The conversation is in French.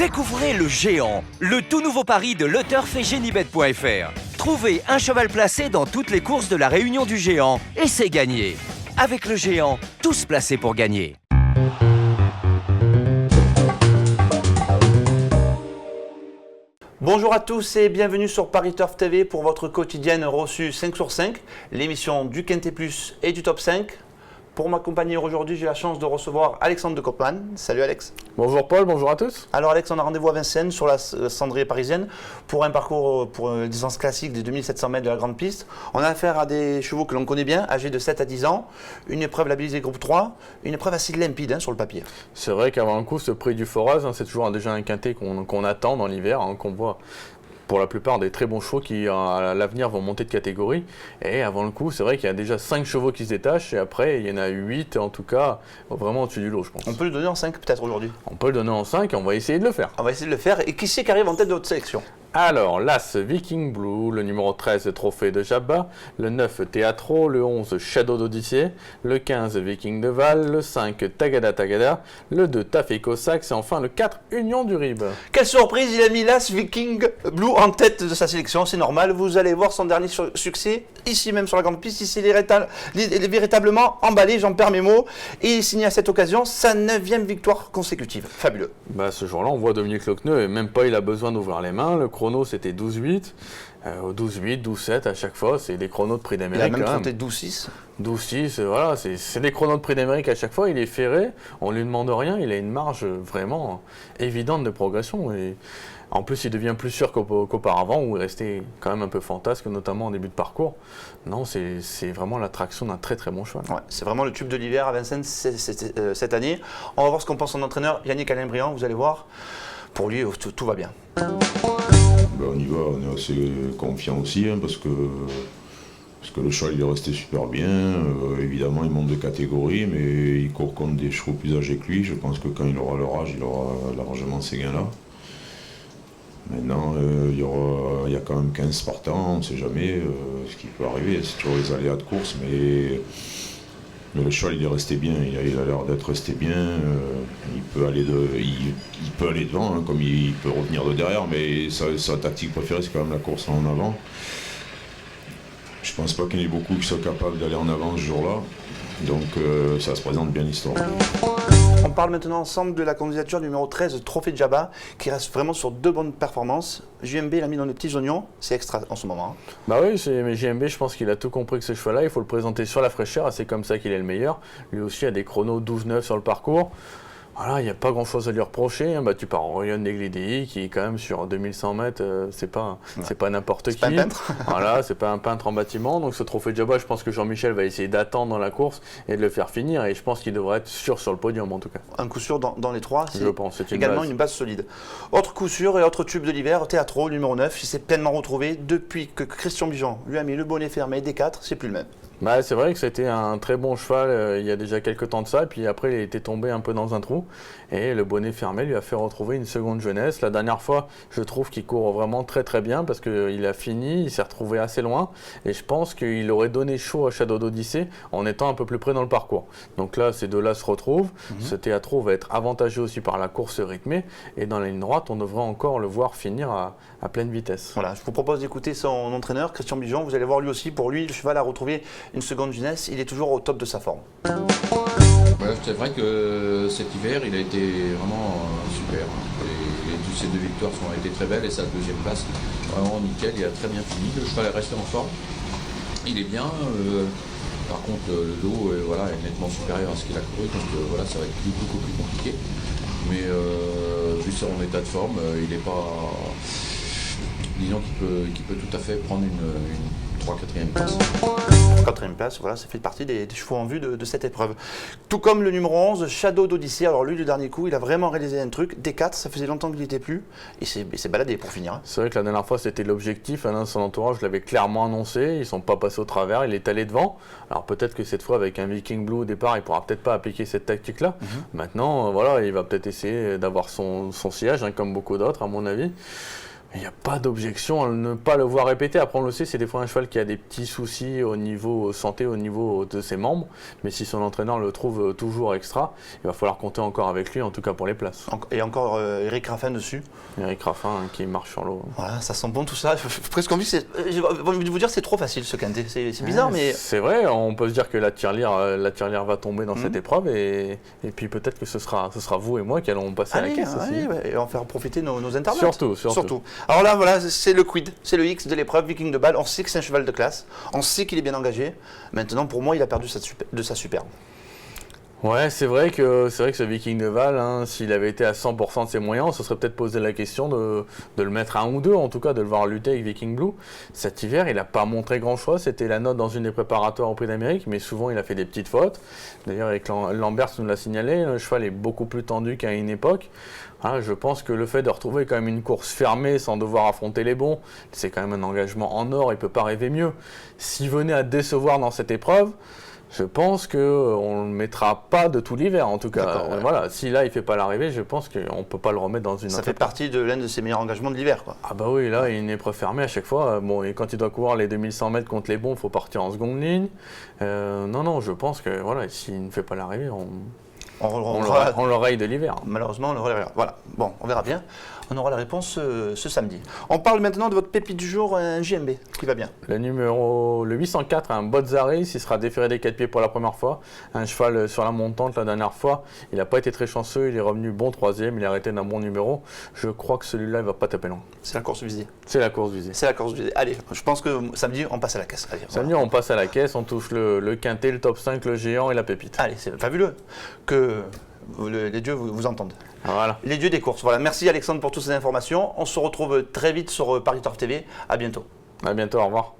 Découvrez le Géant, le tout nouveau pari de LeTurf et Génibet.fr. Trouvez un cheval placé dans toutes les courses de la Réunion du Géant et c'est gagné. Avec le Géant, tous placés pour gagner. Bonjour à tous et bienvenue sur Paris Turf TV pour votre quotidienne reçue 5 sur 5, l'émission du Quintet Plus et du Top 5. Pour m'accompagner aujourd'hui, j'ai la chance de recevoir Alexandre de Koopman. Salut Alex. Bonjour Paul, bonjour à tous. Alors Alex, on a rendez-vous à Vincennes sur la cendrière parisienne pour un parcours pour une distance classique des 2700 mètres de la grande piste. On a affaire à des chevaux que l'on connaît bien, âgés de 7 à 10 ans, une épreuve labellisée groupe 3, une épreuve assez limpide sur le papier. C'est vrai qu'avant le coup, ce prix du Foraz, c'est toujours déjà un quintet qu'on attend dans l'hiver, qu'on voit pour la plupart des très bons chevaux qui à l'avenir vont monter de catégorie. Et avant le coup, c'est vrai qu'il y a déjà 5 chevaux qui se détachent et après il y en a 8 en tout cas vraiment au-dessus du lot, je pense. On peut le donner en 5 peut-être aujourd'hui. On peut le donner en 5 et on va essayer de le faire. On va essayer de le faire. Et qui c'est qui arrive en tête de votre sélection ? Alors, l'As Viking Blue, le numéro 13 Trophée de Jabba, le 9 Teatro, le 11 Shadow d'Odyssée, le 15 Viking de Val, le 5 Tagada Tagada, le 2 Tafeko Sax et enfin le 4 Union du Rib. Quelle surprise, il a mis l'As Viking Blue en tête de sa sélection, c'est normal. Vous allez voir son dernier succès, ici même sur la grande piste, il est véritablement emballé, j'en perds mes mots, et il signe à cette occasion sa 9e victoire consécutive. Fabuleux. Ce jour-là, on voit Dominique Lochneux et même pas il a besoin d'ouvrir les mains. Le chrono, c'était 12-8. 12-8, 12-7 à chaque fois, c'est des chronos de prix d'Amérique. Il a même tenté 12-6. 12-6, voilà, c'est des chronos de prix d'Amérique à chaque fois. Il est ferré, on lui demande rien, il a une marge vraiment évidente de progression. Et en plus, il devient plus sûr qu'auparavant, où il restait quand même un peu fantasque, notamment en début de parcours. Non, c'est vraiment l'attraction d'un très très bon cheval. Ouais, c'est vraiment le tube de l'hiver à Vincennes cette année. On va voir ce qu'en pense son entraîneur Yannick Alain-Briand, vous allez voir. Pour lui, tout va bien. On y va, on est assez confiant aussi, parce que le cheval il est resté super bien. Évidemment, il monte de catégorie, mais il court contre des chevaux plus âgés que lui. Je pense que quand il aura leur âge, il aura largement ces gains-là. Maintenant, il y a quand même 15 partants, on ne sait jamais ce qui peut arriver. C'est toujours les aléas de course, mais le cheval il est resté bien, il a l'air d'être resté bien, il peut aller devant, comme il peut revenir de derrière, mais sa tactique préférée c'est quand même la course en avant. Je pense pas qu'il y en ait beaucoup qui soient capables d'aller en avant ce jour-là, donc ça se présente bien l'histoire. On parle maintenant ensemble de la candidature numéro 13, Trophée de Jabba, qui reste vraiment sur 2 bonnes performances. JMB l'a mis dans les petits oignons, c'est extra en ce moment. Oui, mais JMB, je pense qu'il a tout compris que ce cheval-là, il faut le présenter sur la fraîcheur, et c'est comme ça qu'il est le meilleur. Lui aussi a des chronos 12-9 sur le parcours. Voilà, il n'y a pas grand-chose à lui reprocher. Tu pars en Orion Neglidei, qui est quand même sur 2100 mètres, c'est pas n'importe qui. C'est pas un peintre. Voilà, c'est pas un peintre en bâtiment. Donc ce trophée de Jabba, je pense que Jean-Michel va essayer d'attendre dans la course et de le faire finir. Et je pense qu'il devrait être sûr sur le podium en tout cas. Un coup sûr dans les 3, c'est également une base solide. Autre coup sûr et autre tube de l'hiver, Teatro, numéro 9, il s'est pleinement retrouvé depuis que Christian Bijan lui a mis le bonnet fermé des 4, c'est plus le même. C'est vrai que c'était un très bon cheval il y a déjà quelques temps de ça, et puis après il était tombé un peu dans un trou, et le bonnet fermé lui a fait retrouver une seconde jeunesse. La dernière fois, je trouve qu'il court vraiment très très bien, parce qu'il a fini, il s'est retrouvé assez loin, et je pense qu'il aurait donné chaud à Shadow d'Odyssée en étant un peu plus près dans le parcours. Donc là, ces deux-là se retrouvent, ce Teatro va être avantagé aussi par la course rythmée, et dans la ligne droite, on devrait encore le voir finir à pleine vitesse. Voilà, je vous propose d'écouter son entraîneur, Christian Bijan, vous allez voir lui aussi, pour lui, le cheval a retrouvé une seconde jeunesse, il est toujours au top de sa forme. C'est vrai que cet hiver, il a été vraiment super. Ces 2 victoires ont été très belles et sa 2e place, vraiment nickel, il a très bien fini. Le cheval est resté en forme, il est bien. Par contre, le dos est nettement supérieur à ce qu'il a couru, donc ça va être beaucoup plus compliqué. Mais vu son état de forme, il n'est pas... Disons qu'il peut tout à fait prendre une 3-4e place. 4e place, voilà, ça fait partie des chevaux en vue de cette épreuve. Tout comme le numéro 11, Shadow d'Odyssée. Alors lui, le dernier coup, il a vraiment réalisé un truc. D4, ça faisait longtemps qu'il n'y était plus. Il s'est baladé pour finir. C'est vrai que la dernière fois, c'était l'objectif. Son entourage l'avait clairement annoncé. Ils ne sont pas passés au travers. Il est allé devant. Alors peut-être que cette fois, avec un Viking Blue au départ, il ne pourra peut-être pas appliquer cette tactique-là. Maintenant, il va peut-être essayer d'avoir son sillage, comme beaucoup d'autres, à mon avis. Il n'y a pas d'objection à ne pas le voir répéter. Après, on le sait, c'est des fois un cheval qui a des petits soucis au niveau santé, au niveau de ses membres. Mais si son entraîneur le trouve toujours extra, il va falloir compter encore avec lui, en tout cas pour les places. Et encore Eric Raffin dessus. Eric Raffin qui marche sur l'eau. Voilà, ça sent bon tout ça. J'ai presque envie, j'ai envie de vous dire c'est trop facile ce quintet. C'est bizarre, mais... C'est vrai, on peut se dire que la tirelire va tomber dans cette épreuve. Et puis peut-être que ce sera vous et moi qui allons passer à la caisse aussi. Et en faire profiter nos internautes. Surtout. Alors là, voilà, c'est le quid, c'est le X de l'épreuve, Viking de Bâle. On sait que c'est un cheval de classe, on sait qu'il est bien engagé. Maintenant, pour moi, il a perdu de sa superbe. Ouais, c'est vrai que ce Viking de Bâle, s'il avait été à 100% de ses moyens, on se serait peut-être posé la question de le mettre à 1 ou 2, en tout cas de le voir lutter avec Viking Blue. Cet hiver, il n'a pas montré grand-chose, c'était la note dans une des préparatoires au Prix d'Amérique, mais souvent il a fait des petites fautes. D'ailleurs, avec Lambert nous l'a signalé, le cheval est beaucoup plus tendu qu'à une époque. Je pense que le fait de retrouver quand même une course fermée sans devoir affronter les bons, c'est quand même un engagement en or, il ne peut pas rêver mieux. S'il venait à décevoir dans cette épreuve, je pense qu'on ne le mettra pas de tout l'hiver, en tout cas. Ouais. Voilà, si là, il ne fait pas l'arrivée, je pense qu'on ne peut pas le remettre dans une autre Ça fait partie de l'un de ses meilleurs engagements de l'hiver, quoi. Ah bah oui, là, il y a une épreuve fermée à chaque fois. Bon, et quand il doit courir les 2100 mètres contre les bons, il faut partir en seconde ligne. Non, je pense que voilà, s'il ne fait pas l'arrivée, on l'oreille de l'hiver. Malheureusement, on l'oreille. Voilà. Bon, on verra bien. On aura la réponse ce samedi. On parle maintenant de votre pépite du jour, un JMB, qui va bien. Le 804, un Bozzaris, il sera déféré des 4 pieds pour la première fois. Un cheval sur la montante la dernière fois. Il n'a pas été très chanceux, il est revenu bon 3e, il est arrêté d'un bon numéro. Je crois que celui-là, il ne va pas taper loin. C'est la course visée. C'est la course visée. C'est la course visée. Allez, je pense que samedi, on passe à la caisse. Allez, samedi, on passe à la caisse, on touche le quintet, le top 5, le géant et la pépite. Allez, c'est fabuleux que les dieux vous entendent. Voilà. Les dieux des courses. Voilà. Merci Alexandre pour toutes ces informations. On se retrouve très vite sur Paris Turf TV. À bientôt. À bientôt, au revoir.